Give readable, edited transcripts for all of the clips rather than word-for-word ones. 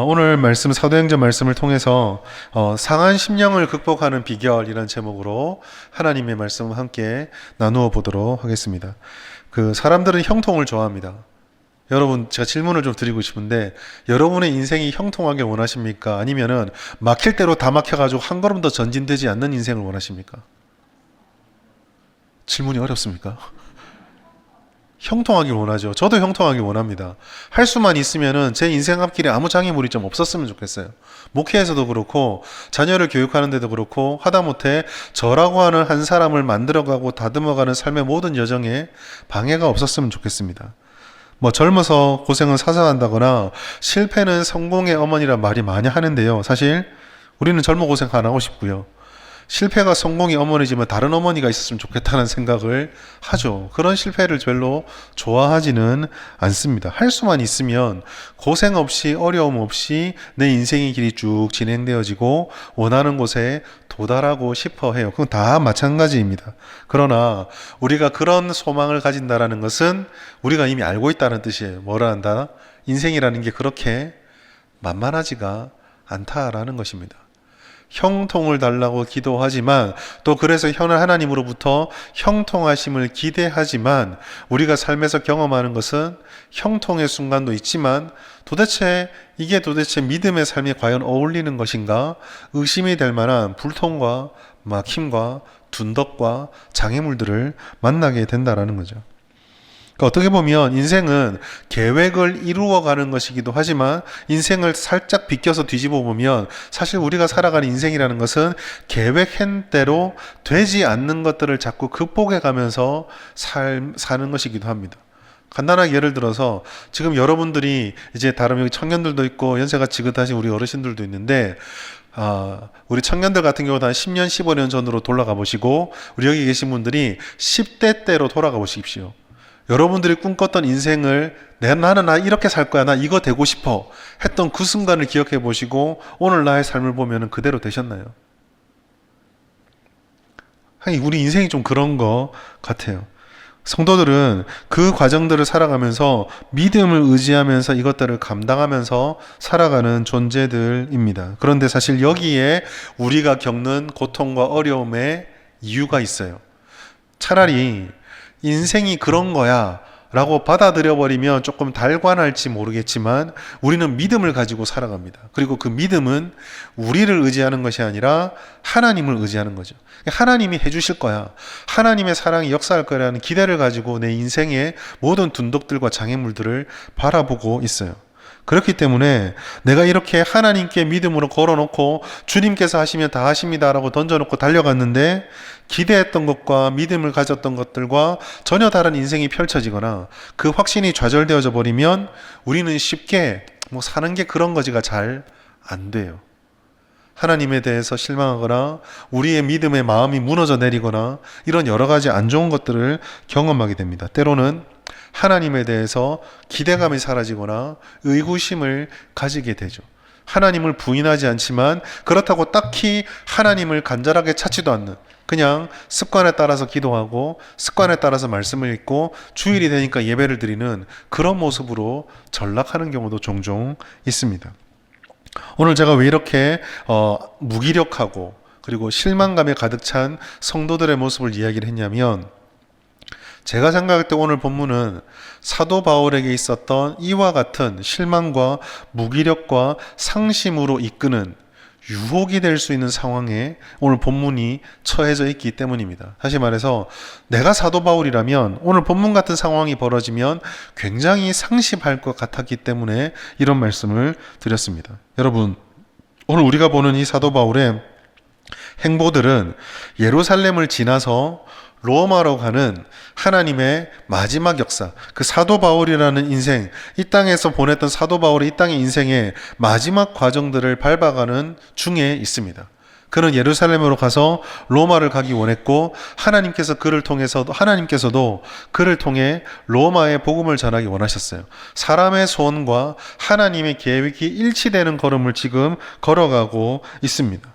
오늘 말씀 사도행전 말씀을 통해서 상한 심령을 극복하는 비결이라는 제목으로 하나님의 말씀을 함께 나누어 보도록 하겠습니다. 사람들은 형통을 좋아합니다. 여러분, 제가 질문을 좀 드리고 싶은데 여러분의 인생이 형통하게 원하십니까? 아니면은 막힐 대로 다 막혀가지고 한 걸음 더 전진되지 않는 인생을 원하십니까? 질문이 어렵습니까? 형통하길 원하죠. 저도 형통하길 원합니다. 할 수만 있으면은 제 인생 앞길에 아무 장애물이 좀 없었으면 좋겠어요. 목회에서도 그렇고 자녀를 교육하는 데도 그렇고 하다못해 저라고 하는 한 사람을 만들어가고 다듬어가는 삶의 모든 여정에 방해가 없었으면 좋겠습니다. 젊어서 고생은 사서 한다거나 실패는 성공의 어머니란 말이 많이 하는데요. 사실 우리는 젊어 고생 안 하고 싶고요. 실패가 성공의 어머니지만 다른 어머니가 있었으면 좋겠다는 생각을 하죠. 그런 실패를 별로 좋아하지는 않습니다. 할 수만 있으면 고생 없이 어려움 없이 내 인생의 길이 쭉 진행되어지고 원하는 곳에 도달하고 싶어 해요. 그건 다 마찬가지입니다. 그러나 우리가 그런 소망을 가진다라는 것은 우리가 이미 알고 있다는 뜻이에요. 뭐라 한다? 인생이라는 게 그렇게 만만하지가 않다라는 것입니다. 형통을 달라고 기도하지만 또 그래서 하나님으로부터 형통하심을 기대하지만 우리가 삶에서 경험하는 것은 형통의 순간도 있지만 이게 도대체 믿음의 삶에 과연 어울리는 것인가 의심이 될 만한 불통과 막힘과 둔덕과 장애물들을 만나게 된다라는 거죠. 어떻게 보면 인생은 계획을 이루어가는 것이기도 하지만 인생을 살짝 비껴서 뒤집어 보면 사실 우리가 살아가는 인생이라는 것은 계획한 대로 되지 않는 것들을 자꾸 극복해 가면서 사는 것이기도 합니다. 간단하게 예를 들어서 지금 여러분들이 이제 다른 여기 청년들도 있고 연세가 지긋하신 우리 어르신들도 있는데 우리 청년들 같은 경우도 한 10년, 15년 전으로 돌아가 보시고 우리 여기 계신 분들이 10대 때로 돌아가 보십시오. 여러분들이 꿈꿨던 인생을 나는 이렇게 살 거야, 나 이거 되고 싶어 했던 그 순간을 기억해 보시고 오늘 나의 삶을 보면 그대로 되셨나요? 우리 인생이 좀 그런 것 같아요. 성도들은 그 과정들을 살아가면서 믿음을 의지하면서 이것들을 감당하면서 살아가는 존재들입니다. 그런데 사실 여기에 우리가 겪는 고통과 어려움의 이유가 있어요. 차라리 인생이 그런 거야 라고 받아들여 버리면 조금 달관할지 모르겠지만 우리는 믿음을 가지고 살아갑니다. 그리고 그 믿음은 우리를 의지하는 것이 아니라 하나님을 의지하는 거죠. 하나님이 해주실 거야, 하나님의 사랑이 역사할 거라는 기대를 가지고 내 인생의 모든 둔덕들과 장애물들을 바라보고 있어요. 그렇기 때문에 내가 이렇게 하나님께 믿음으로 걸어놓고 주님께서 하시면 다 하십니다라고 던져놓고 달려갔는데 기대했던 것과 믿음을 가졌던 것들과 전혀 다른 인생이 펼쳐지거나 그 확신이 좌절되어져 버리면 우리는 쉽게 사는 게 그런 거지가 잘 안 돼요. 하나님에 대해서 실망하거나 우리의 믿음의 마음이 무너져 내리거나 이런 여러 가지 안 좋은 것들을 경험하게 됩니다. 때로는 하나님에 대해서 기대감이 사라지거나 의구심을 가지게 되죠. 하나님을 부인하지 않지만 그렇다고 딱히 하나님을 간절하게 찾지도 않는, 그냥 습관에 따라서 기도하고 습관에 따라서 말씀을 읽고 주일이 되니까 예배를 드리는 그런 모습으로 전락하는 경우도 종종 있습니다. 오늘 제가 왜 이렇게 무기력하고 그리고 실망감에 가득 찬 성도들의 모습을 이야기를 했냐면, 제가 생각할 때 오늘 본문은 사도 바울에게 있었던 이와 같은 실망과 무기력과 상심으로 이끄는 유혹이 될 수 있는 상황에 오늘 본문이 처해져 있기 때문입니다. 다시 말해서 내가 사도 바울이라면 오늘 본문 같은 상황이 벌어지면 굉장히 상심할 것 같았기 때문에 이런 말씀을 드렸습니다. 여러분, 오늘 우리가 보는 이 사도 바울의 행보들은 예루살렘을 지나서 로마로 가는 하나님의 마지막 역사, 그 사도 바울이라는 인생, 이 땅에서 보냈던 사도 바울의 이 땅의 인생의 마지막 과정들을 밟아가는 중에 있습니다. 그는 예루살렘으로 가서 로마를 가기 원했고 하나님께서도 그를 통해 로마의 복음을 전하기 원하셨어요. 사람의 소원과 하나님의 계획이 일치되는 걸음을 지금 걸어가고 있습니다.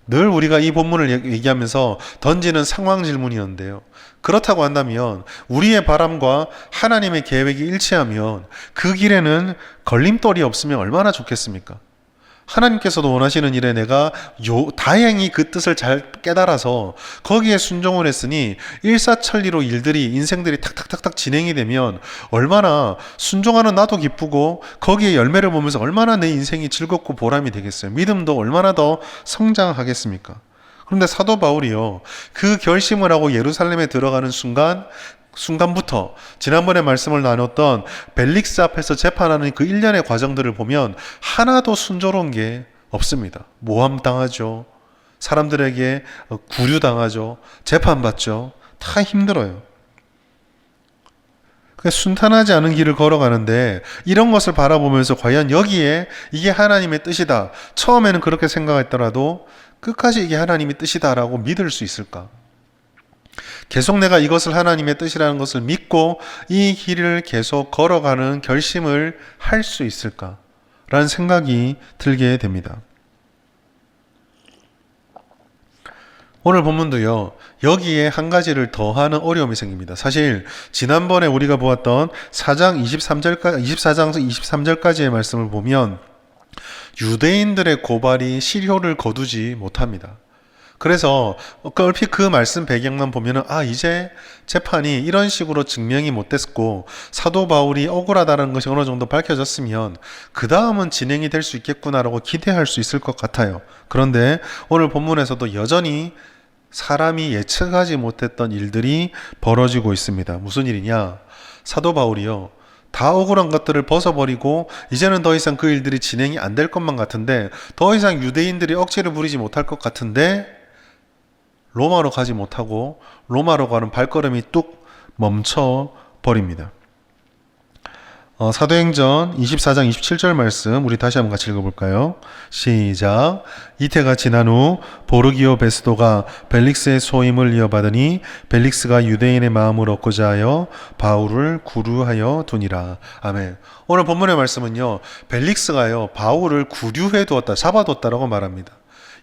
늘 우리가 이 본문을 얘기하면서 던지는 상황 질문이었는데요. 그렇다고 한다면 우리의 바람과 하나님의 계획이 일치하면 그 길에는 걸림돌이 없으면 얼마나 좋겠습니까? 하나님께서도 원하시는 일에 내가 다행히 그 뜻을 잘 깨달아서 거기에 순종을 했으니 일사천리로 인생들이 탁탁탁탁 진행이 되면 얼마나 순종하는 나도 기쁘고 거기에 열매를 보면서 얼마나 내 인생이 즐겁고 보람이 되겠어요. 믿음도 얼마나 더 성장하겠습니까? 그런데 사도 바울이요, 그 결심을 하고 예루살렘에 들어가는 순간부터 지난번에 말씀을 나눴던 벨릭스 앞에서 재판하는 그 일련의 과정들을 보면 하나도 순조로운 게 없습니다. 모함당하죠. 사람들에게 구류당하죠. 재판받죠. 다 힘들어요. 순탄하지 않은 길을 걸어가는데 이런 것을 바라보면서 과연 여기에 이게 하나님의 뜻이다, 처음에는 그렇게 생각했더라도 끝까지 이게 하나님의 뜻이다라고 믿을 수 있을까? 계속 내가 이것을 하나님의 뜻이라는 것을 믿고 이 길을 계속 걸어가는 결심을 할 수 있을까? 라는 생각이 들게 됩니다. 오늘 본문도요, 여기에 한 가지를 더하는 어려움이 생깁니다. 사실 지난번에 우리가 보았던 4장 24장에서 23절까지의 말씀을 보면 유대인들의 고발이 실효를 거두지 못합니다. 그래서 얼핏 그 말씀 배경만 보면은 이제 재판이 이런 식으로 증명이 못 됐고 사도 바울이 억울하다는 것이 어느 정도 밝혀졌으면 그 다음은 진행이 될 수 있겠구나라고 기대할 수 있을 것 같아요. 그런데 오늘 본문에서도 여전히 사람이 예측하지 못했던 일들이 벌어지고 있습니다. 무슨 일이냐? 사도 바울이요, 다 억울한 것들을 벗어버리고 이제는 더 이상 그 일들이 진행이 안 될 것만 같은데, 더 이상 유대인들이 억지를 부리지 못할 것 같은데 로마로 가지 못하고 로마로 가는 발걸음이 뚝 멈춰 버립니다. 사도행전 24장 27절 말씀 우리 다시 한번 같이 읽어볼까요? 시작. 이태가 지난 후 보르기오 베스도가 벨릭스의 소임을 이어받으니 벨릭스가 유대인의 마음을 얻고자 하여 바울을 구류하여 두니라. 아멘. 오늘 본문의 말씀은요, 벨릭스가요 바울을 구류해 두었다, 잡아뒀다라고 말합니다.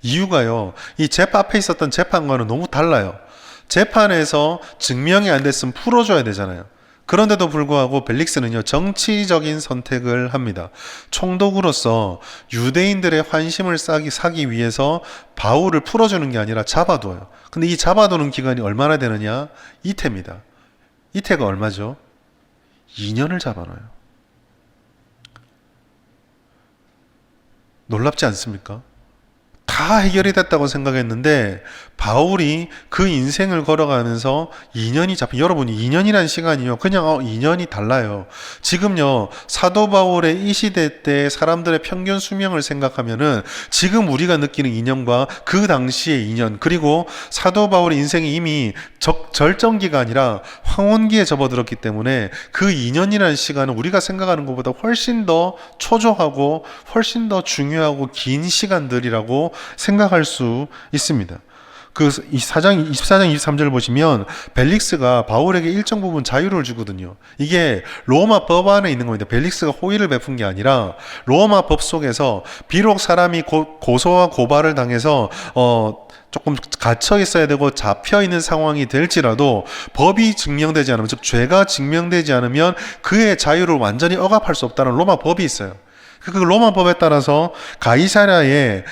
이유가요, 이 앞에 있었던 재판과는 너무 달라요. 재판에서 증명이 안 됐으면 풀어줘야 되잖아요. 그런데도 불구하고 벨릭스는요, 정치적인 선택을 합니다. 총독으로서 유대인들의 환심을 사기 위해서 바울을 풀어주는 게 아니라 잡아둬요. 근데 이 잡아두는 기간이 얼마나 되느냐? 이태입니다. 이태가 얼마죠? 2년을 잡아놔요. 놀랍지 않습니까? 다 해결이 됐다고 생각했는데 바울이 그 인생을 걸어가면서 2년이 여러분이 2년이라는 시간이요, 그냥 2년이 달라요. 지금요, 사도 바울의 이 시대 때 사람들의 평균 수명을 생각하면은 지금 우리가 느끼는 2년과 그 당시의 2년, 그리고 사도 바울의 인생이 이미 절정기가 아니라 황혼기에 접어들었기 때문에 그 2년이라는 시간은 우리가 생각하는 것보다 훨씬 더 초조하고 훨씬 더 중요하고 긴 시간들이라고 생각할 수 있습니다. 그 24장 23절 보시면 벨릭스가 바울에게 일정 부분 자유를 주거든요. 이게 로마 법 안에 있는 겁니다. 벨릭스가 호의를 베푼 게 아니라 로마 법 속에서 비록 사람이 고소와 고발을 당해서 조금 갇혀 있어야 되고 잡혀 있는 상황이 될지라도 법이 증명되지 않으면, 즉 죄가 증명되지 않으면 그의 자유를 완전히 억압할 수 없다는 로마 법이 있어요. 그 로마 법에 따라서 가이사랴에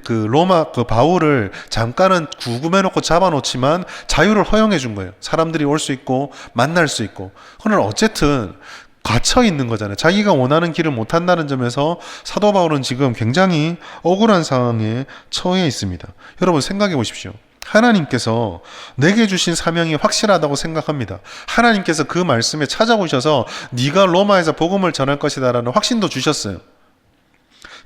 로마 바울을 잠깐은 구금해 놓고 잡아놓지만 자유를 허용해 준 거예요. 사람들이 올 수 있고 만날 수 있고. 그러나 어쨌든 갇혀 있는 거잖아요. 자기가 원하는 길을 못 한다는 점에서 사도 바울은 지금 굉장히 억울한 상황에 처해 있습니다. 여러분 생각해 보십시오. 하나님께서 내게 주신 사명이 확실하다고 생각합니다. 하나님께서 그 말씀에 찾아오셔서 네가 로마에서 복음을 전할 것이다 라는 확신도 주셨어요.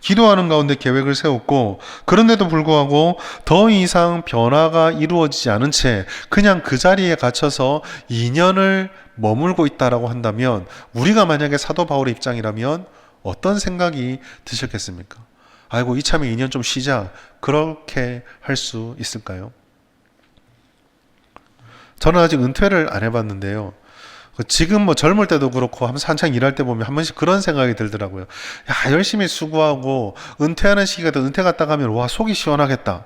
기도하는 가운데 계획을 세웠고, 그런데도 불구하고 더 이상 변화가 이루어지지 않은 채 그냥 그 자리에 갇혀서 2년을 머물고 있다라고 한다면, 우리가 만약에 사도 바울의 입장이라면 어떤 생각이 드셨겠습니까? 아이고 이참에 2년 좀 쉬자, 그렇게 할 수 있을까요? 저는 아직 은퇴를 안 해봤는데요, 지금 젊을 때도 그렇고 한창 일할 때 보면 한 번씩 그런 생각이 들더라고요. 야, 열심히 수고하고 은퇴하는 시기가 은퇴 갔다 가면 와 속이 시원하겠다.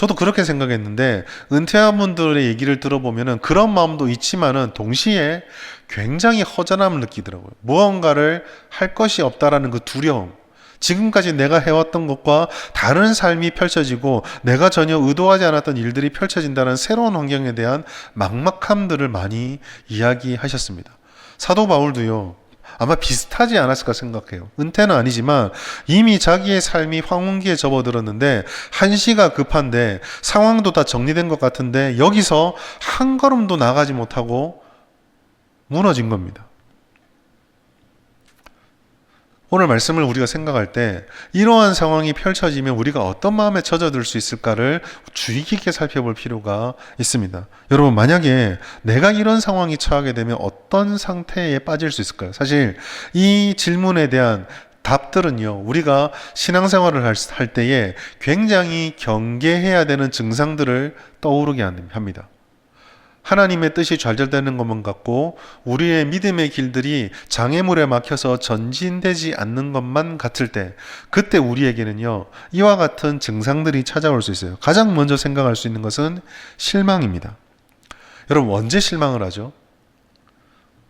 저도 그렇게 생각했는데 은퇴한 분들의 얘기를 들어보면은 그런 마음도 있지만은 동시에 굉장히 허전함을 느끼더라고요. 무언가를 할 것이 없다라는 그 두려움. 지금까지 내가 해왔던 것과 다른 삶이 펼쳐지고 내가 전혀 의도하지 않았던 일들이 펼쳐진다는 새로운 환경에 대한 막막함들을 많이 이야기하셨습니다. 사도 바울도요, 아마 비슷하지 않았을까 생각해요. 은퇴는 아니지만 이미 자기의 삶이 황혼기에 접어들었는데 한시가 급한데 상황도 다 정리된 것 같은데 여기서 한 걸음도 나가지 못하고 무너진 겁니다. 오늘 말씀을 우리가 생각할 때 이러한 상황이 펼쳐지면 우리가 어떤 마음에 젖어들 수 있을까를 주의 깊게 살펴볼 필요가 있습니다. 여러분, 만약에 내가 이런 상황이 처하게 되면 어떤 상태에 빠질 수 있을까요? 사실 이 질문에 대한 답들은요, 우리가 신앙생활을 할 때에 굉장히 경계해야 되는 증상들을 떠오르게 합니다. 하나님의 뜻이 좌절되는 것만 같고 우리의 믿음의 길들이 장애물에 막혀서 전진되지 않는 것만 같을 때, 그때 우리에게는요, 이와 같은 증상들이 찾아올 수 있어요. 가장 먼저 생각할 수 있는 것은 실망입니다. 여러분, 언제 실망을 하죠?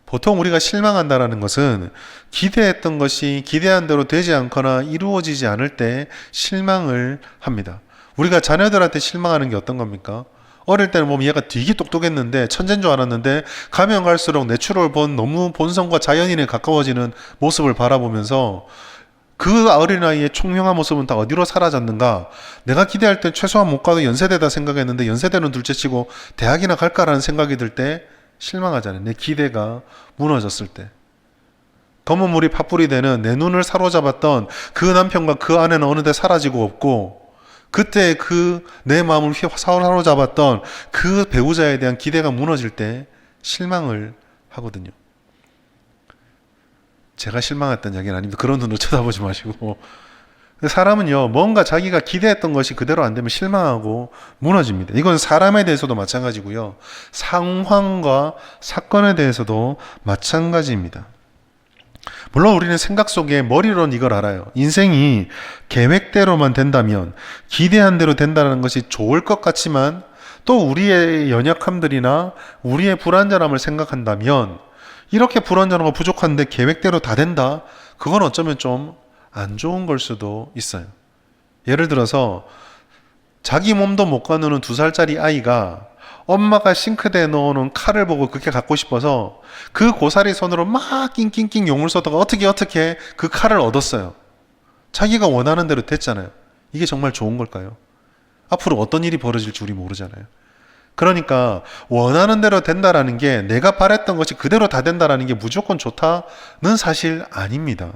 보통 우리가 실망한다는 것은 기대했던 것이 기대한 대로 되지 않거나 이루어지지 않을 때 실망을 합니다. 우리가 자녀들한테 실망하는 게 어떤 겁니까? 어릴 때는 보면 얘가 되게 똑똑했는데 천재인 줄 알았는데 가면 갈수록 내추럴 본 너무 본성과 자연인에 가까워지는 모습을 바라보면서 그 어린아이의 총명한 모습은 다 어디로 사라졌는가? 내가 기대할 때 최소한 못 가도 연세대다 생각했는데 연세대는 둘째치고 대학이나 갈까라는 생각이 들 때 실망하잖아요. 내 기대가 무너졌을 때. 검은 물이 팥불이 되는 내 눈을 사로잡았던 그 남편과 그 아내는 어느새 사라지고 없고, 그때 그 내 마음을 사로잡았던 그 배우자에 대한 기대가 무너질 때 실망을 하거든요. 제가 실망했던 이야기는 아닙니다. 그런 눈으로 쳐다보지 마시고. 사람은요, 뭔가 자기가 기대했던 것이 그대로 안 되면 실망하고 무너집니다. 이건 사람에 대해서도 마찬가지고요. 상황과 사건에 대해서도 마찬가지입니다. 물론 우리는 생각 속에 머리로는 이걸 알아요. 인생이 계획대로만 된다면, 기대한 대로 된다는 것이 좋을 것 같지만 또 우리의 연약함들이나 우리의 불완전함을 생각한다면, 이렇게 불완전하고 부족한데 계획대로 다 된다? 그건 어쩌면 좀 안 좋은 걸 수도 있어요. 예를 들어서 자기 몸도 못 가누는 2살짜리 아이가 엄마가 싱크대에 넣어놓은 칼을 보고 그렇게 갖고 싶어서 그 고사리 손으로 막 낑낑낑 용을 쏘다가 어떻게 그 칼을 얻었어요. 자기가 원하는 대로 됐잖아요. 이게 정말 좋은 걸까요? 앞으로 어떤 일이 벌어질지 우리 모르잖아요. 그러니까 원하는 대로 된다라는 게, 내가 바랬던 것이 그대로 다 된다라는 게 무조건 좋다는 사실 아닙니다.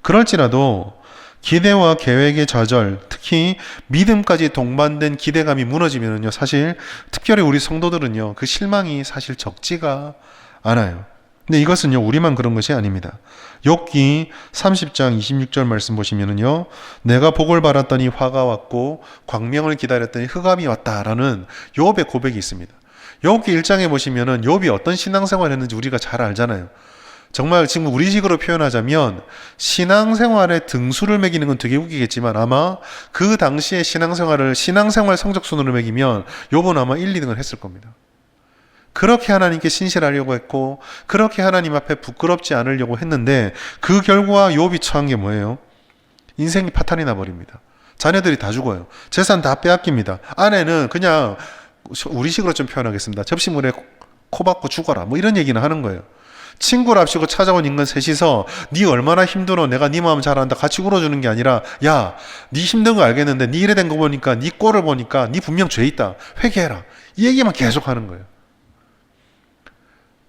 그럴지라도 기대와 계획의 좌절, 특히 믿음까지 동반된 기대감이 무너지면요, 사실 특별히 우리 성도들은요, 그 실망이 사실 적지가 않아요. 근데 이것은요, 우리만 그런 것이 아닙니다. 욥기 30장 26절 말씀 보시면은요, 내가 복을 바랐더니 화가 왔고 광명을 기다렸더니 흑암이 왔다라는 욥의 고백이 있습니다. 욥기 1장에 보시면은 욥이 어떤 신앙생활을 했는지 우리가 잘 알잖아요. 정말 지금 우리식으로 표현하자면 신앙생활에 등수를 매기는 건 되게 웃기겠지만, 아마 그 당시의 신앙생활 성적순으로 매기면 욥은 아마 1, 2등을 했을 겁니다. 그렇게 하나님께 신실하려고 했고, 그렇게 하나님 앞에 부끄럽지 않으려고 했는데, 그 결과 욥이 처한 게 뭐예요? 인생이 파탄이 나버립니다. 자녀들이 다 죽어요. 재산 다 빼앗깁니다. 아내는 그냥 우리식으로 좀 표현하겠습니다. 접시물에 코 박고 죽어라, 뭐 이런 얘기는 하는 거예요. 친구랍시고 찾아온 인간 셋이서 네 얼마나 힘들어, 내가 네 마음 잘 안다, 같이 울어주는 게 아니라, 야, 네 힘든 거 알겠는데 네 이래 된 거 보니까, 네 꼴을 보니까 네 분명 죄 있다, 회개해라, 이 얘기만 계속 하는 거예요.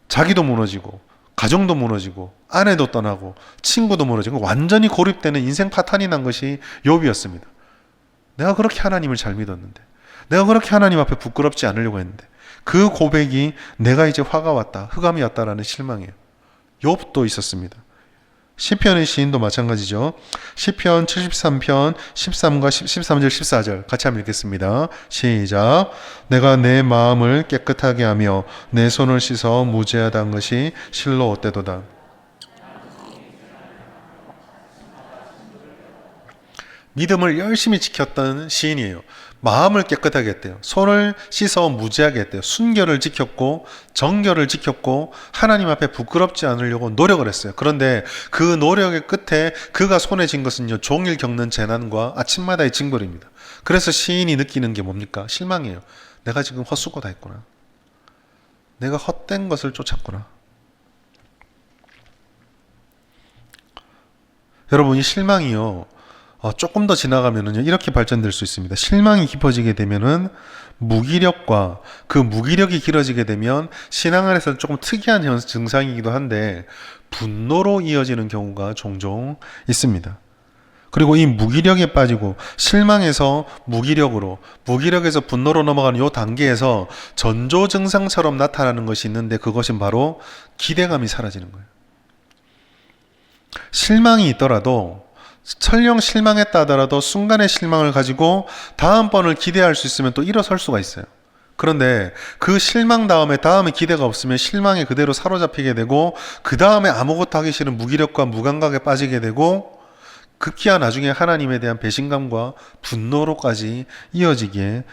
자기도 무너지고 가정도 무너지고 아내도 떠나고 친구도 무너지고 완전히 고립되는 인생 파탄이 난 것이 욥이었습니다. 내가 그렇게 하나님을 잘 믿었는데, 내가 그렇게 하나님 앞에 부끄럽지 않으려고 했는데, 그 고백이 내가 이제 화가 왔다, 흑암이 왔다라는 실망이에요. 욥도 있었습니다. 시편의 시인도 마찬가지죠. 시편 73편 13과 13절 14절 같이 한번 읽겠습니다. 시작. 내가 내 마음을 깨끗하게 하며 내 손을 씻어 무죄하다 한 것이 실로 헛되도다. 믿음을 열심히 지켰던 시인이에요. 마음을 깨끗하게 했대요. 손을 씻어 무죄하게 했대요. 순결을 지켰고 정결을 지켰고 하나님 앞에 부끄럽지 않으려고 노력을 했어요. 그런데 그 노력의 끝에 그가 손에 쥔 것은요, 종일 겪는 재난과 아침마다의 징벌입니다. 그래서 시인이 느끼는 게 뭡니까? 실망이에요. 내가 지금 헛수고 다 했구나. 내가 헛된 것을 쫓았구나. 여러분, 이 실망이요, 조금 더 지나가면은요, 이렇게 발전될 수 있습니다. 실망이 깊어지게 되면은 무기력과 그 무기력이 길어지게 되면 신앙 안에서는 조금 특이한 증상이기도 한데 분노로 이어지는 경우가 종종 있습니다. 그리고 이 무기력에 빠지고 실망에서 무기력으로, 무기력에서 분노로 넘어가는 이 단계에서 전조 증상처럼 나타나는 것이 있는데 그것은 바로 기대감이 사라지는 거예요. 실망이 있더라도 설령 실망했다 하더라도 순간의 실망을 가지고 다음번을 기대할 수 있으면 또 일어설 수가 있어요. 그런데 그 실망 다음에 기대가 없으면 실망에 그대로 사로잡히게 되고 그 다음에 아무것도 하기 싫은 무기력과 무감각에 빠지게 되고 급기야 나중에 하나님에 대한 배신감과 분노로까지 이어지게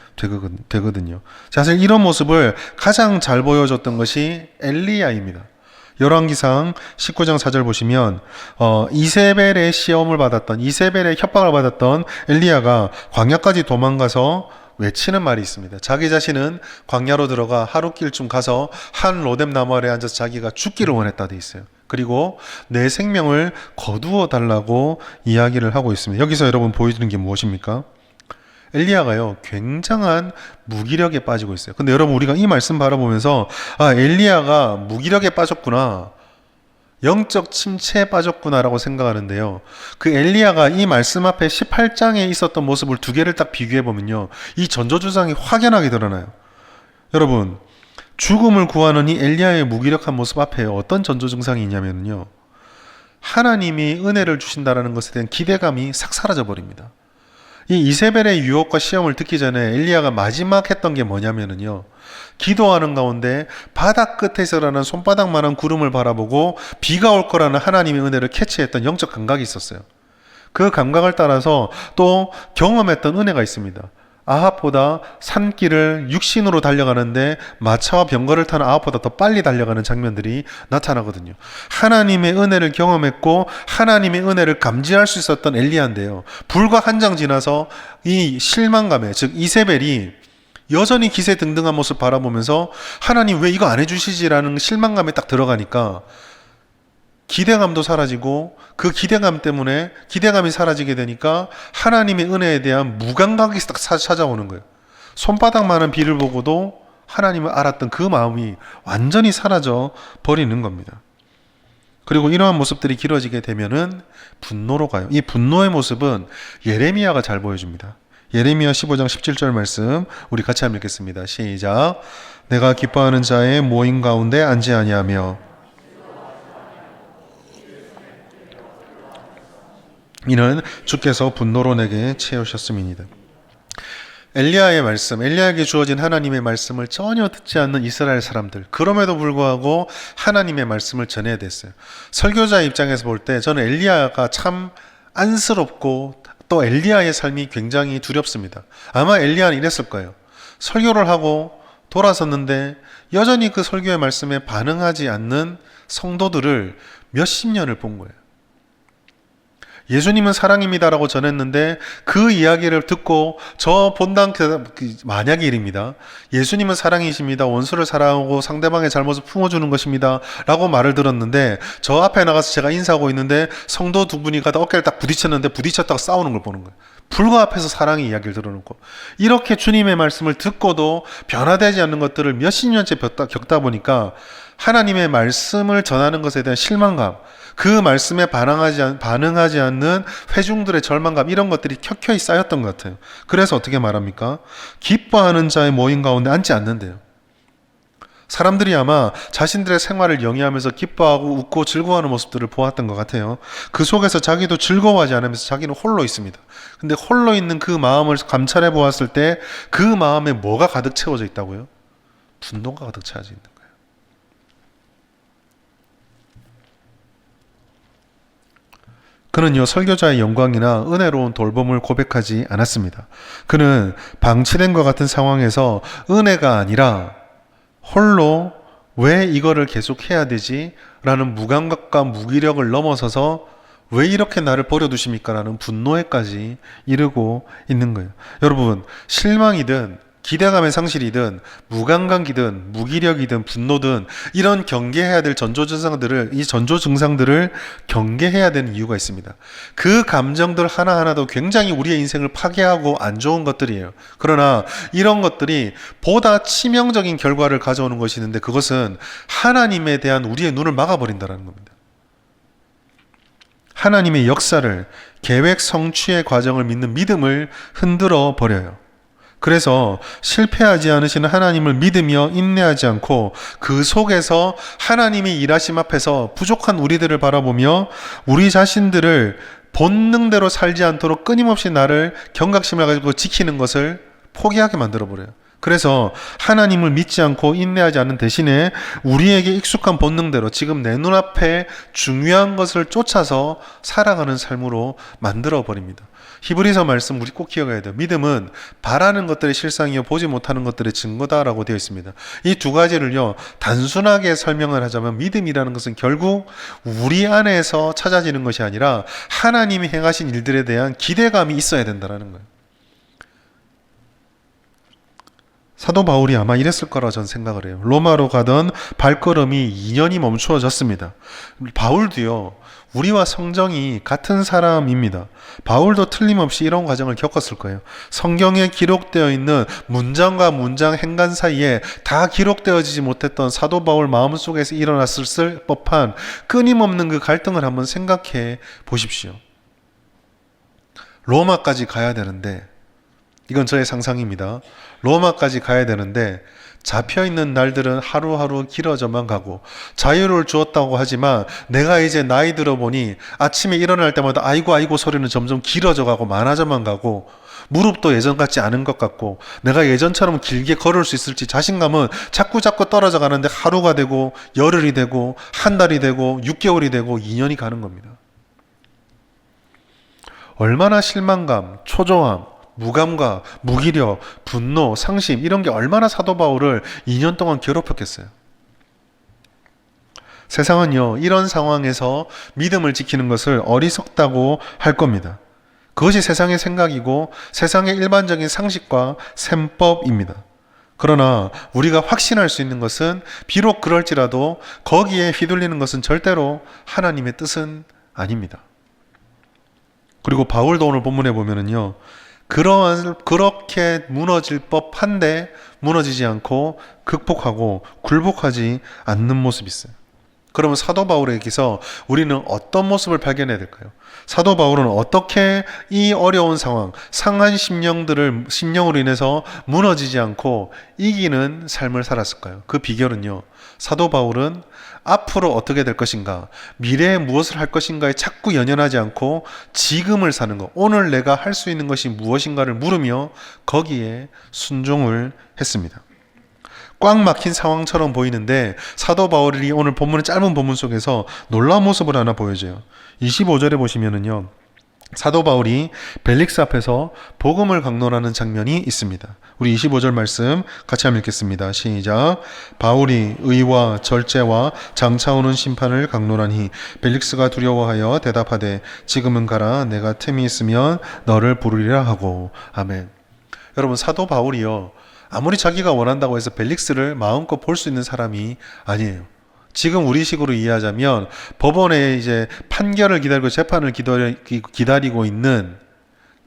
되거든요. 사실 이런 모습을 가장 잘 보여줬던 것이 엘리야입니다. 열왕기상 19장 4절 보시면 이세벨의 시험을 받았던, 이세벨의 협박을 받았던 엘리야가 광야까지 도망가서 외치는 말이 있습니다. 자기 자신은 광야로 들어가 하루길쯤 가서 한 로뎀 나무 아래 앉아서 자기가 죽기를 원했다 돼 있어요. 그리고 내 생명을 거두어 달라고 이야기를 하고 있습니다. 여기서 여러분 보여주는 게 무엇입니까? 엘리야가요, 굉장한 무기력에 빠지고 있어요. 근데 여러분, 우리가 이 말씀 바라보면서 엘리야가 무기력에 빠졌구나, 영적 침체에 빠졌구나라고 생각하는데요, 그 엘리야가 이 말씀 앞에 18장에 있었던 모습을 두 개를 딱 비교해 보면요, 이 전조주상이 확연하게 드러나요. 여러분, 죽음을 구하는 이 엘리야의 무기력한 모습 앞에 어떤 전조 증상이 있냐면요, 하나님이 은혜를 주신다라는 것에 대한 기대감이 싹 사라져 버립니다. 이 이세벨의 유혹과 시험을 듣기 전에 엘리야가 마지막 했던 게 뭐냐면요, 기도하는 가운데 바닥 끝에서라는 손바닥만한 구름을 바라보고 비가 올 거라는 하나님의 은혜를 캐치했던 영적 감각이 있었어요. 그 감각을 따라서 또 경험했던 은혜가 있습니다. 아합보다 산길을 육신으로 달려가는데 마차와 병거를 타는 아합보다 더 빨리 달려가는 장면들이 나타나거든요. 하나님의 은혜를 경험했고 하나님의 은혜를 감지할 수 있었던 엘리야인데요, 불과 한 장 지나서 이 실망감에, 즉 이세벨이 여전히 기세등등한 모습 바라보면서 하나님 왜 이거 안 해주시지라는 실망감에 딱 들어가니까 기대감도 사라지고, 그 기대감 때문에 기대감이 사라지게 되니까 하나님의 은혜에 대한 무감각이 딱 찾아오는 거예요. 손바닥만한 비를 보고도 하나님을 알았던 그 마음이 완전히 사라져 버리는 겁니다. 그리고 이러한 모습들이 길어지게 되면은 분노로 가요. 이 분노의 모습은 예레미야가 잘 보여줍니다. 예레미야 15장 17절 말씀 우리 같이 한번 읽겠습니다. 시작. 내가 기뻐하는 자의 모임 가운데 앉지 아니하며 이는 주께서 분노로 내게 채우셨음이니이다. 엘리야의 말씀, 엘리야에게 주어진 하나님의 말씀을 전혀 듣지 않는 이스라엘 사람들, 그럼에도 불구하고 하나님의 말씀을 전해야 됐어요. 설교자 입장에서 볼 때 저는 엘리야가 참 안쓰럽고 또 엘리야의 삶이 굉장히 두렵습니다. 아마 엘리야는 이랬을 거예요. 설교를 하고 돌아섰는데 여전히 그 설교의 말씀에 반응하지 않는 성도들을 몇십 년을 본 거예요. 예수님은 사랑입니다라고 전했는데 그 이야기를 듣고 저 본당, 만약의 일입니다, 예수님은 사랑이십니다, 원수를 사랑하고 상대방의 잘못을 품어주는 것입니다 라고 말을 들었는데 저 앞에 나가서 제가 인사하고 있는데 성도 두 분이 가다 어깨를 딱 부딪혔는데 부딪혔다가 싸우는 걸 보는 거예요. 불과 앞에서 사랑의 이야기를 들어놓고, 이렇게 주님의 말씀을 듣고도 변화되지 않는 것들을 몇십 년째 겪다 보니까 하나님의 말씀을 전하는 것에 대한 실망감, 그 말씀에 반응하지 않는 회중들의 절망감, 이런 것들이 켜켜이 쌓였던 것 같아요. 그래서 어떻게 말합니까? 기뻐하는 자의 모임 가운데 앉지 않는데요. 사람들이 아마 자신들의 생활을 영위하면서 기뻐하고 웃고 즐거워하는 모습들을 보았던 것 같아요. 그 속에서 자기도 즐거워하지 않으면서 자기는 홀로 있습니다. 근데 홀로 있는 그 마음을 감찰해 보았을 때 그 마음에 뭐가 가득 채워져 있다고요? 분노가 가득 채워져 있는 거예요. 그는요, 설교자의 영광이나 은혜로운 돌봄을 고백하지 않았습니다. 그는 방치된 것 같은 상황에서 은혜가 아니라 홀로 왜 이거를 계속 해야 되지? 라는 무감각과 무기력을 넘어서서 왜 이렇게 나를 버려두십니까? 라는 분노에까지 이르고 있는 거예요. 여러분, 실망이든 기대감의 상실이든 무감각이든 무기력이든 분노든 이런 경계해야 될 이 전조 증상들을 경계해야 되는 이유가 있습니다. 그 감정들 하나하나도 굉장히 우리의 인생을 파괴하고 안 좋은 것들이에요. 그러나 이런 것들이 보다 치명적인 결과를 가져오는 것이 있는데 그것은 하나님에 대한 우리의 눈을 막아버린다는 겁니다. 하나님의 역사를, 계획 성취의 과정을 믿는 믿음을 흔들어 버려요. 그래서 실패하지 않으시는 하나님을 믿으며 인내하지 않고 그 속에서 하나님이 일하심 앞에서 부족한 우리들을 바라보며 우리 자신들을 본능대로 살지 않도록 끊임없이 나를 경각심을 가지고 지키는 것을 포기하게 만들어버려요. 그래서 하나님을 믿지 않고 인내하지 않는 대신에 우리에게 익숙한 본능대로 지금 내 눈앞에 중요한 것을 쫓아서 살아가는 삶으로 만들어버립니다. 히브리서 말씀 우리 꼭 기억해야 돼요. 믿음은 바라는 것들의 실상이요 보지 못하는 것들의 증거다라고 되어 있습니다. 이 두 가지를요 단순하게 설명을 하자면 믿음이라는 것은 결국 우리 안에서 찾아지는 것이 아니라 하나님이 행하신 일들에 대한 기대감이 있어야 된다는 거예요. 사도 바울이 아마 이랬을 거라 전 생각을 해요. 로마로 가던 발걸음이 2년이 멈추어졌습니다. 바울도요, 우리와 성정이 같은 사람입니다. 바울도 틀림없이 이런 과정을 겪었을 거예요. 성경에 기록되어 있는 문장과 문장 행간 사이에 다 기록되어지지 못했던 사도 바울 마음속에서 일어났을 법한 끊임없는 그 갈등을 한번 생각해 보십시오. 로마까지 가야 되는데, 이건 저의 상상입니다. 로마까지 가야 되는데 잡혀있는 날들은 하루하루 길어져만 가고 자유를 주었다고 하지만 내가 이제 나이 들어보니 아침에 일어날 때마다 아이고 아이고 소리는 점점 길어져 가고 많아져만 가고 무릎도 예전 같지 않은 것 같고 내가 예전처럼 길게 걸을 수 있을지 자신감은 자꾸 떨어져 가는데 하루가 되고 열흘이 되고 한 달이 되고 6개월이 되고 2년이 가는 겁니다. 얼마나 실망감, 초조함, 무감과 무기력, 분노, 상심 이런 게 얼마나 사도 바울을 2년 동안 괴롭혔겠어요. 세상은요 이런 상황에서 믿음을 지키는 것을 어리석다고 할 겁니다. 그것이 세상의 생각이고 세상의 일반적인 상식과 셈법입니다. 그러나 우리가 확신할 수 있는 것은 비록 그럴지라도 거기에 휘둘리는 것은 절대로 하나님의 뜻은 아닙니다. 그리고 바울도 오늘 본문에 보면은요 그렇게 무너질 법한데 무너지지 않고 극복하고 굴복하지 않는 모습이 있어요. 그러면 사도 바울에게서 우리는 어떤 모습을 발견해야 될까요? 사도 바울은 어떻게 이 어려운 상황, 상한 심령으로 인해서 무너지지 않고 이기는 삶을 살았을까요? 그 비결은요, 사도 바울은 앞으로 어떻게 될 것인가, 미래에 무엇을 할 것인가에 자꾸 연연하지 않고 지금을 사는 것, 오늘 내가 할 수 있는 것이 무엇인가를 물으며 거기에 순종을 했습니다. 꽉 막힌 상황처럼 보이는데 사도 바울이 오늘 본문의 짧은 본문 속에서 놀라운 모습을 하나 보여줘요. 25절에 보시면은요, 사도 바울이 벨릭스 앞에서 복음을 강론하는 장면이 있습니다. 우리 25절 말씀 같이 한번 읽겠습니다. 시작. 바울이 의와 절제와 장차 오는 심판을 강론하니 벨릭스가 두려워하여 대답하되 지금은 가라, 내가 틈이 있으면 너를 부르리라 하고. 아멘. 여러분, 사도 바울이요 아무리 자기가 원한다고 해서 벨릭스를 마음껏 볼 수 있는 사람이 아니에요. 지금 우리식으로 이해하자면 법원에 이제 판결을 기다리고 재판을 기다리고 있는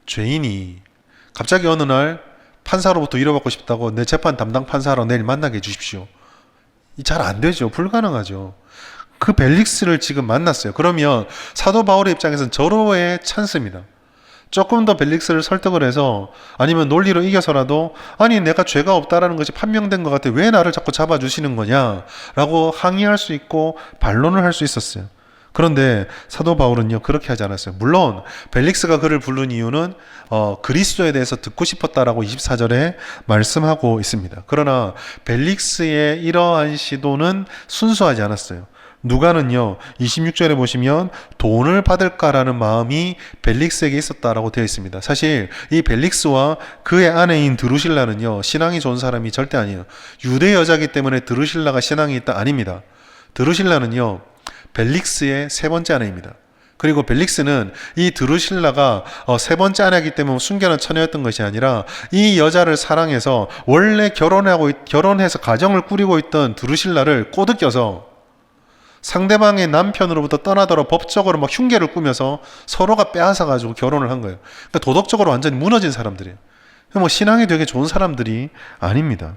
죄인이 갑자기 어느 날 판사로부터 위로받고 싶다고 내 재판 담당 판사랑 내일 만나게 해주십시오. 잘 안 되죠. 불가능하죠. 그 벨릭스를 지금 만났어요. 그러면 사도 바울의 입장에서는 절호의 찬스입니다. 조금 더 벨릭스를 설득을 해서 아니면 논리로 이겨서라도 아니 내가 죄가 없다라는 것이 판명된 것 같아 왜 나를 자꾸 잡아주시는 거냐 라고 항의할 수 있고 반론을 할 수 있었어요. 그런데 사도 바울은요 그렇게 하지 않았어요. 물론 벨릭스가 그를 부른 이유는 그리스도에 대해서 듣고 싶었다라고 24절에 말씀하고 있습니다. 그러나 벨릭스의 이러한 시도는 순수하지 않았어요. 누가는요 26절에 보시면 돈을 받을까라는 마음이 벨릭스에게 있었다라고 되어 있습니다. 사실 이 벨릭스와 그의 아내인 드루실라는요 신앙이 좋은 사람이 절대 아니에요. 유대 여자이기 때문에 드루실라가 신앙이 있다 아닙니다. 드루실라는요 벨릭스의 세 번째 아내입니다. 그리고 벨릭스는 이 드루실라가 세 번째 아내이기 때문에 순결한 처녀였던 것이 아니라 이 여자를 사랑해서 원래 결혼해서 가정을 꾸리고 있던 드루실라를 꼬드겨서 상대방의 남편으로부터 떠나도록 법적으로 막 흉계를 꾸며서 서로가 빼앗아가지고 결혼을 한 거예요. 그러니까 도덕적으로 완전히 무너진 사람들이에요. 뭐 신앙이 되게 좋은 사람들이 아닙니다.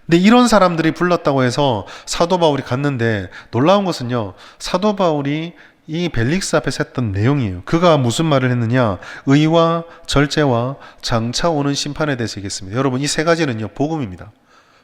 근데 이런 사람들이 불렀다고 해서 사도 바울이 갔는데 놀라운 것은요. 사도 바울이 이 벨릭스 앞에서 했던 내용이에요. 그가 무슨 말을 했느냐? 의와 절제와 장차 오는 심판에 대해서 얘기했습니다. 여러분 이 세 가지는요. 복음입니다.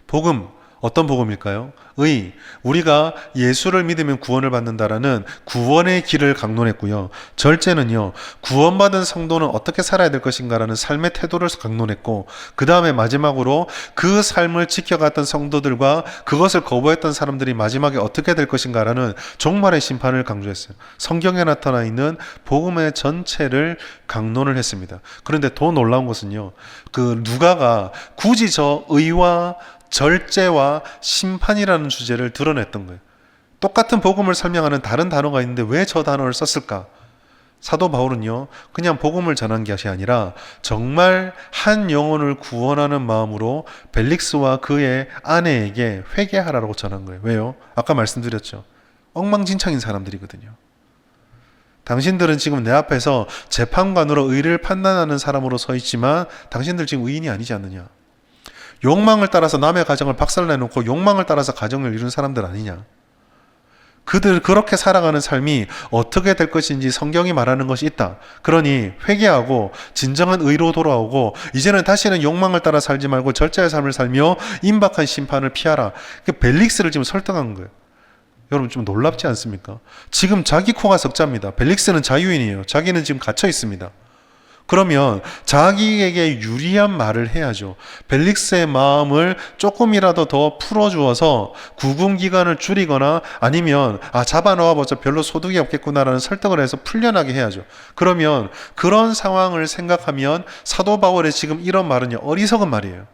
복음. 어떤 복음일까요? 의, 우리가 예수를 믿으면 구원을 받는다라는 구원의 길을 강론했고요. 절제는요, 구원받은 성도는 어떻게 살아야 될 것인가라는 삶의 태도를 강론했고, 그 다음에 마지막으로 그 삶을 지켜갔던 성도들과 그것을 거부했던 사람들이 마지막에 어떻게 될 것인가라는 종말의 심판을 강조했어요. 성경에 나타나 있는 복음의 전체를 강론을 했습니다. 그런데 더 놀라운 것은요, 그 누가가 굳이 저 의와 절제와 심판이라는 주제를 드러냈던 거예요. 똑같은 복음을 설명하는 다른 단어가 있는데 왜 저 단어를 썼을까? 사도 바울은요, 그냥 복음을 전한 것이 아니라 정말 한 영혼을 구원하는 마음으로 벨릭스와 그의 아내에게 회개하라고 전한 거예요. 왜요? 아까 말씀드렸죠. 엉망진창인 사람들이거든요. 당신들은 지금 내 앞에서 재판관으로 의를 판단하는 사람으로 서 있지만 당신들 지금 의인이 아니지 않느냐? 욕망을 따라서 남의 가정을 박살내놓고 욕망을 따라서 가정을 이룬 사람들 아니냐. 그들 그렇게 살아가는 삶이 어떻게 될 것인지 성경이 말하는 것이 있다. 그러니 회개하고 진정한 의로 돌아오고 이제는 다시는 욕망을 따라 살지 말고 절제의 삶을 살며 임박한 심판을 피하라. 벨릭스를 지금 설득한 거예요. 여러분 좀 놀랍지 않습니까? 지금 자기 코가 석자입니다. 벨릭스는 자유인이에요. 자기는 지금 갇혀 있습니다. 그러면 자기에게 유리한 말을 해야죠. 벨릭스의 마음을 조금이라도 더 풀어주어서 구금기간을 줄이거나 아니면 잡아놓아보자 별로 소득이 없겠구나라는 설득을 해서 풀려나게 해야죠. 그러면 그런 상황을 생각하면 사도 바울의 지금 이런 말은요 어리석은 말이에요.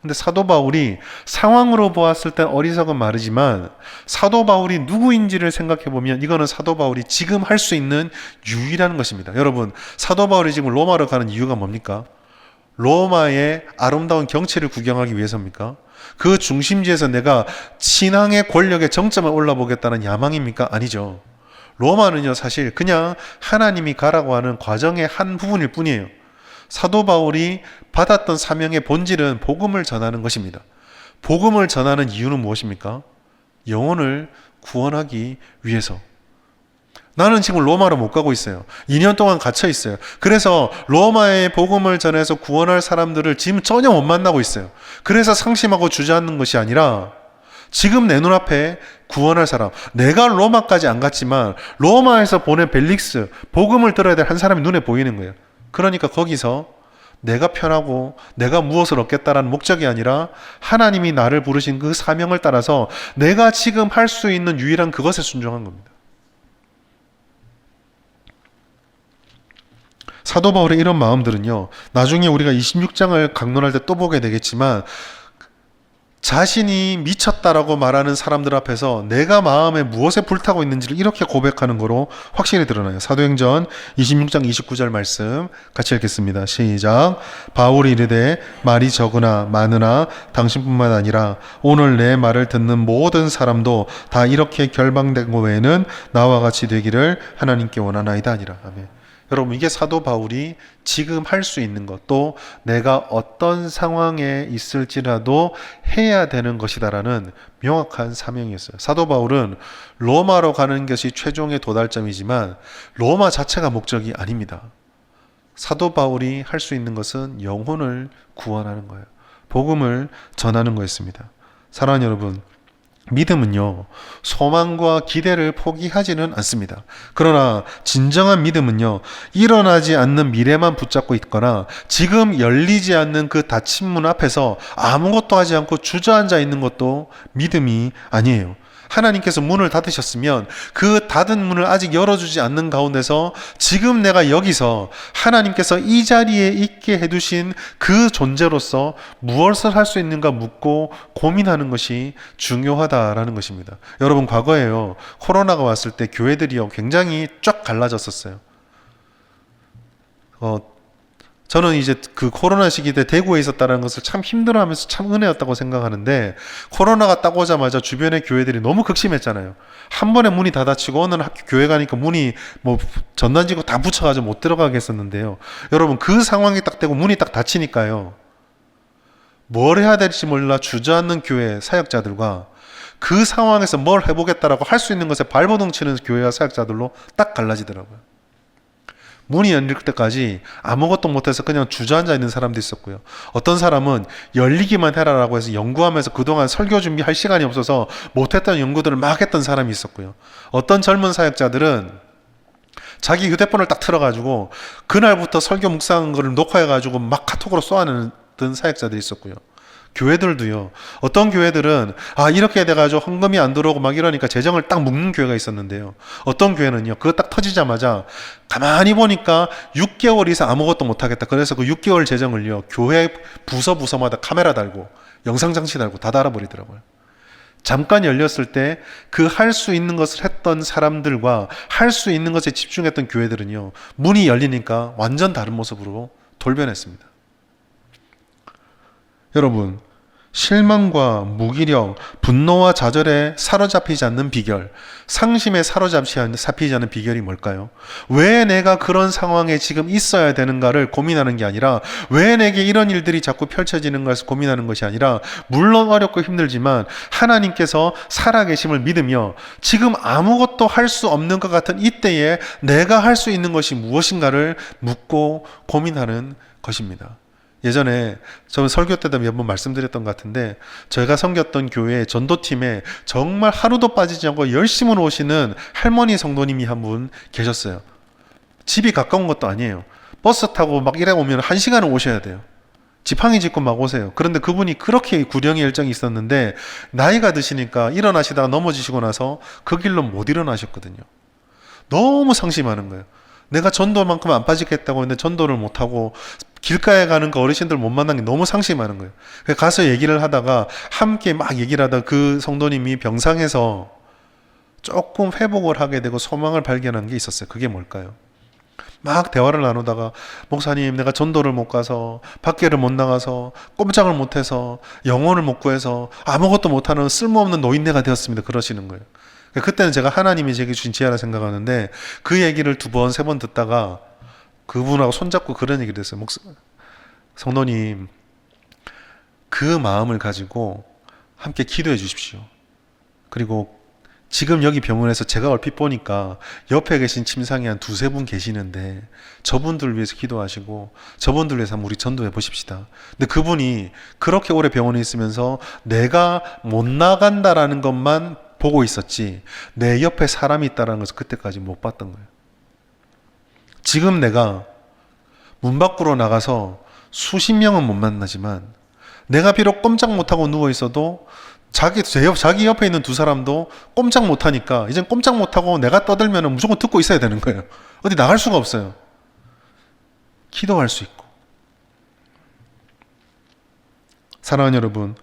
근데 사도 바울이 상황으로 보았을 땐 어리석은 말이지만 사도 바울이 누구인지를 생각해 보면 이거는 사도 바울이 지금 할 수 있는 유일한 것입니다. 여러분, 사도 바울이 지금 로마로 가는 이유가 뭡니까? 로마의 아름다운 경치를 구경하기 위해서입니까? 그 중심지에서 내가 신앙의 권력의 정점에 올라보겠다는 야망입니까? 아니죠. 로마는요 사실 그냥 하나님이 가라고 하는 과정의 한 부분일 뿐이에요. 사도 바울이 받았던 사명의 본질은 복음을 전하는 것입니다. 복음을 전하는 이유는 무엇입니까? 영혼을 구원하기 위해서. 나는 지금 로마로 못 가고 있어요. 2년 동안 갇혀 있어요. 그래서 로마의 복음을 전해서 구원할 사람들을 지금 전혀 못 만나고 있어요. 그래서 상심하고 주저앉는 것이 아니라 지금 내 눈앞에 구원할 사람, 내가 로마까지 안 갔지만 로마에서 보낸 벨릭스, 복음을 들어야 될 한 사람이 눈에 보이는 거예요. 그러니까 거기서 내가 편하고 내가 무엇을 얻겠다라는 목적이 아니라 하나님이 나를 부르신 그 사명을 따라서 내가 지금 할 수 있는 유일한 그것에 순종한 겁니다. 사도 바울의 이런 마음들은요, 나중에 우리가 26장을 강론할 때 또 보게 되겠지만 자신이 미쳤다라고 말하는 사람들 앞에서 내가 마음에 무엇에 불타고 있는지를 이렇게 고백하는 거로 확실히 드러나요. 사도행전 26장 29절 말씀 같이 읽겠습니다. 시작. 바울이 이르되 말이 적으나 많으나 당신뿐만 아니라 오늘 내 말을 듣는 모든 사람도 다 이렇게 결방된 것 외에는 나와 같이 되기를 하나님께 원하나이다 아니라. 아멘. 여러분 이게 사도 바울이 지금 할 수 있는 것, 또 내가 어떤 상황에 있을지라도 해야 되는 것이다라는 명확한 사명이었어요. 사도 바울은 로마로 가는 것이 최종의 도달점이지만 로마 자체가 목적이 아닙니다. 사도 바울이 할 수 있는 것은 영혼을 구원하는 거예요. 복음을 전하는 거였습니다. 사랑하는 여러분, 믿음은요, 소망과 기대를 포기하지는 않습니다. 그러나 진정한 믿음은요, 일어나지 않는 미래만 붙잡고 있거나 지금 열리지 않는 그 닫힌 문 앞에서 아무것도 하지 않고 주저앉아 있는 것도 믿음이 아니에요. 하나님께서 문을 닫으셨으면 그 닫은 문을 아직 열어주지 않는 가운데서 지금 내가 여기서 하나님께서 이 자리에 있게 해두신 그 존재로서 무엇을 할 수 있는가 묻고 고민하는 것이 중요하다라는 것입니다. 여러분, 과거에요, 코로나가 왔을 때 교회들이요 굉장히 쫙 갈라졌었어요. 저는 이제 그 코로나 시기 때 대구에 있었다는 것을 참 힘들어하면서 참 은혜였다고 생각하는데, 코로나가 딱 오자마자 주변의 교회들이 너무 극심했잖아요. 한 번에 문이 다 닫히고 어느 학교 교회 가니까 문이 뭐 전단지고 다 붙여가지고 못 들어가게 했었는데요. 여러분, 그 상황이 딱 되고 문이 딱 닫히니까요, 뭘 해야 될지 몰라 주저앉는 교회 사역자들과 그 상황에서 뭘 해보겠다라고 할 수 있는 것에 발버둥 치는 교회와 사역자들로 딱 갈라지더라고요. 문이 열릴 때까지 아무것도 못해서 그냥 주저앉아 있는 사람도 있었고요. 어떤 사람은 열리기만 해라라고 해서 연구하면서 그동안 설교 준비할 시간이 없어서 못했던 연구들을 막 했던 사람이 있었고요. 어떤 젊은 사역자들은 자기 휴대폰을 딱 틀어가지고 그날부터 설교 묵상한 거를 녹화해가지고 막 카톡으로 쏘아내던 사역자들이 있었고요. 교회들도요, 어떤 교회들은 이렇게 돼가지고 헌금이 안 들어오고 막 이러니까 재정을 딱 묶는 교회가 있었는데요, 어떤 교회는요 그거 딱 터지자마자 가만히 보니까 6개월 이상 아무것도 못하겠다, 그래서 그 6개월 재정을요 교회 부서마다 카메라 달고 영상 장치 달고 다 달아버리더라고요. 잠깐 열렸을 때 그 할 수 있는 것을 했던 사람들과 할 수 있는 것에 집중했던 교회들은요, 문이 열리니까 완전 다른 모습으로 돌변했습니다. 여러분, 실망과 무기력, 분노와 좌절에 사로잡히지 않는 비결, 상심에 사로잡히지 않는 비결이 뭘까요? 왜 내가 그런 상황에 지금 있어야 되는가를 고민하는 게 아니라, 왜 내게 이런 일들이 자꾸 펼쳐지는 것을 고민하는 것이 아니라, 물론 어렵고 힘들지만 하나님께서 살아계심을 믿으며 지금 아무것도 할 수 없는 것 같은 이때에 내가 할 수 있는 것이 무엇인가를 묻고 고민하는 것입니다. 예전에 저는 설교 때도 몇 번 말씀드렸던 것 같은데, 저희가 섬겼던 교회 전도팀에 정말 하루도 빠지지 않고 열심으로 오시는 할머니 성도님이 한 분 계셨어요. 집이 가까운 것도 아니에요. 버스 타고 막 이래 오면 1시간은 오셔야 돼요. 지팡이 짚고 막 오세요. 그런데 그분이 그렇게 구령의 열정이 있었는데 나이가 드시니까 일어나시다가 넘어지시고 나서 그 길로 못 일어나셨거든요. 너무 상심하는 거예요. 내가 전도만큼 안 빠지겠다고 했는데 전도를 못하고 길가에 가는 그 어르신들 못 만난 게 너무 상심하는 거예요. 그래서 가서 얘기를 하다가, 함께 막 얘기를 하다가 그 성도님이 병상에서 조금 회복을 하게 되고 소망을 발견한 게 있었어요. 그게 뭘까요? 막 대화를 나누다가, 목사님, 내가 전도를 못 가서, 밖에를 못 나가서, 꼼짝을 못해서, 영혼을 못 구해서 아무것도 못하는 쓸모없는 노인네가 되었습니다. 그러시는 거예요. 그때는 제가 하나님이 제게 주신 지혜라 생각하는데, 그 얘기를 2번, 3번 듣다가 그분하고 손잡고 그런 얘기를 했어요. 성도님, 그 마음을 가지고 함께 기도해 주십시오. 그리고 지금 여기 병원에서 제가 얼핏 보니까 옆에 계신 침상에 한 2-3분 계시는데 저분들 위해서 기도하시고 저분들 위해서 한번 우리 전도해 보십시다. 근데 그분이 그렇게 오래 병원에 있으면서 내가 못 나간다라는 것만 보고 있었지 내 옆에 사람이 있다는 것을 그때까지 못 봤던 거예요. 지금 내가 문 밖으로 나가서 수십 명은 못 만나지만 내가 비록 꼼짝 못하고 누워 있어도 자기 옆에 있는 2 사람도 꼼짝 못하니까 이젠 꼼짝 못하고 내가 떠들면 무조건 듣고 있어야 되는 거예요. 어디 나갈 수가 없어요. 기도할 수 있고. 사랑하는 여러분,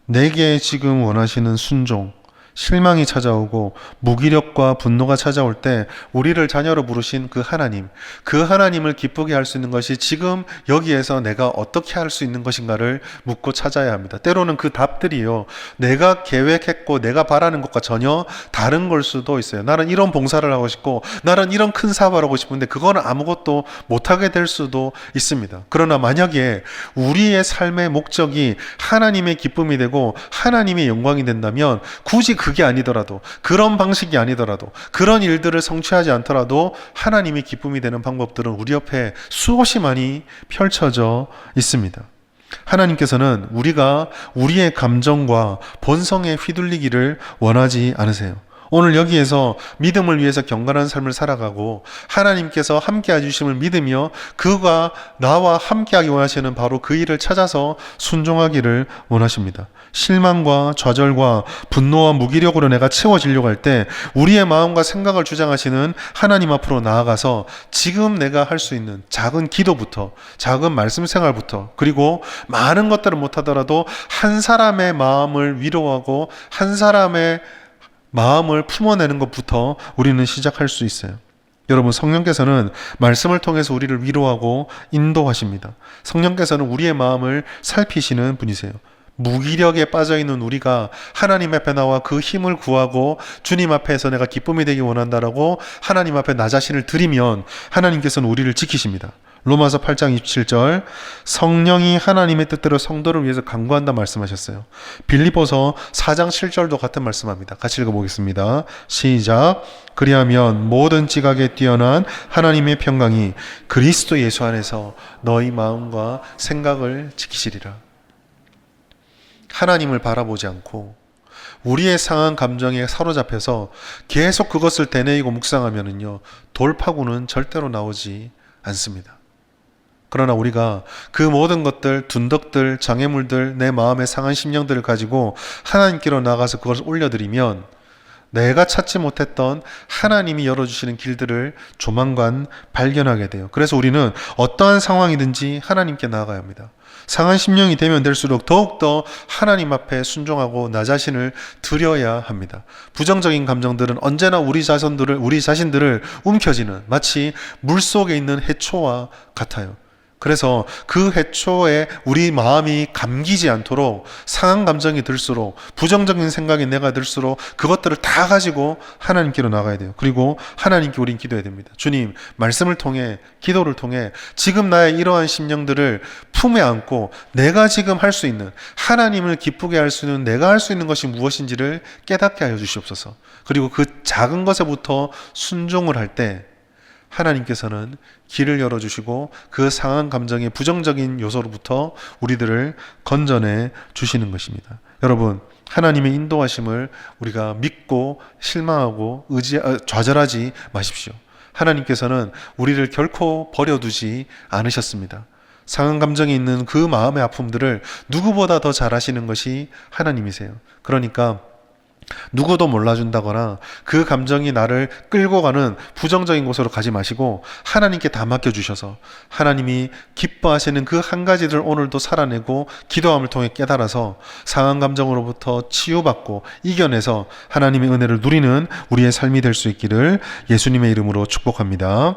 내게 지금 원하시는 순종, 실망이 찾아오고 무기력과 분노가 찾아올 때 우리를 자녀로 부르신 그 하나님, 그 하나님을 기쁘게 할 수 있는 것이 지금 여기에서 내가 어떻게 할 수 있는 것인가를 묻고 찾아야 합니다. 때로는 그 답들이요, 내가 계획했고 내가 바라는 것과 전혀 다른 걸 수도 있어요. 나는 이런 봉사를 하고 싶고 나는 이런 큰 사업을 하고 싶은데 그거는 아무것도 못하게 될 수도 있습니다. 그러나 만약에 우리의 삶의 목적이 하나님의 기쁨이 되고 하나님의 영광이 된다면 굳이 그게 아니더라도, 그런 방식이 아니더라도, 그런 일들을 성취하지 않더라도 하나님의 기쁨이 되는 방법들은 우리 옆에 수없이 많이 펼쳐져 있습니다. 하나님께서는 우리가 우리의 감정과 본성에 휘둘리기를 원하지 않으세요. 오늘 여기에서 믿음을 위해서 경건한 삶을 살아가고 하나님께서 함께 해주심을 믿으며 그가 나와 함께하기 원하시는 바로 그 일을 찾아서 순종하기를 원하십니다. 실망과 좌절과 분노와 무기력으로 내가 채워지려고 할 때 우리의 마음과 생각을 주장하시는 하나님 앞으로 나아가서 지금 내가 할 수 있는 작은 기도부터, 작은 말씀 생활부터, 그리고 많은 것들을 못하더라도 한 사람의 마음을 위로하고 한 사람의 마음을 품어내는 것부터 우리는 시작할 수 있어요. 여러분, 성령께서는 말씀을 통해서 우리를 위로하고 인도하십니다. 성령께서는 우리의 마음을 살피시는 분이세요. 무기력에 빠져있는 우리가 하나님 앞에 나와 그 힘을 구하고 주님 앞에서 내가 기쁨이 되기 원한다라고 하나님 앞에 나 자신을 드리면 하나님께서는 우리를 지키십니다. 로마서 8장 27절, 성령이 하나님의 뜻대로 성도를 위해서 간구한다 말씀하셨어요. 빌립보서 4장 7절도 같은 말씀합니다. 같이 읽어보겠습니다. 시작. 그리하면 모든 지각에 뛰어난 하나님의 평강이 그리스도 예수 안에서 너희 마음과 생각을 지키시리라. 하나님을 바라보지 않고 우리의 상한 감정에 사로잡혀서 계속 그것을 되뇌이고 묵상하면은요, 돌파구는 절대로 나오지 않습니다. 그러나 우리가 그 모든 것들, 둔덕들, 장애물들, 내 마음의 상한 심령들을 가지고 하나님께로 나가서 그것을 올려드리면 내가 찾지 못했던 하나님이 열어주시는 길들을 조만간 발견하게 돼요. 그래서 우리는 어떠한 상황이든지 하나님께 나아가야 합니다. 상한 심령이 되면 될수록 더욱더 하나님 앞에 순종하고 나 자신을 드려야 합니다. 부정적인 감정들은 언제나 우리 자신들을 움켜쥐는 마치 물속에 있는 해초와 같아요. 그래서 그 해초에 우리 마음이 감기지 않도록 상한 감정이 들수록, 부정적인 생각이 내가 들수록 그것들을 다 가지고 하나님께로 나가야 돼요. 그리고 하나님께 우린 기도해야 됩니다. 주님, 말씀을 통해, 기도를 통해 지금 나의 이러한 심령들을 품에 안고 내가 지금 할 수 있는, 하나님을 기쁘게 할 수 있는, 내가 할 수 있는 것이 무엇인지를 깨닫게 하여 주시옵소서. 그리고 그 작은 것에부터 순종을 할 때 하나님께서는 길을 열어주시고 그 상한 감정의 부정적인 요소로부터 우리들을 건져내 주시는 것입니다. 여러분, 하나님의 인도하심을 우리가 믿고 실망하고 좌절하지 마십시오. 하나님께서는 우리를 결코 버려두지 않으셨습니다. 상한 감정이 있는 그 마음의 아픔들을 누구보다 더 잘 아시는 것이 하나님이세요. 그러니까 누구도 몰라준다거나 그 감정이 나를 끌고 가는 부정적인 곳으로 가지 마시고 하나님께 다 맡겨주셔서 하나님이 기뻐하시는 그 한 가지를 오늘도 살아내고 기도함을 통해 깨달아서 상한 감정으로부터 치유받고 이겨내서 하나님의 은혜를 누리는 우리의 삶이 될 수 있기를 예수님의 이름으로 축복합니다.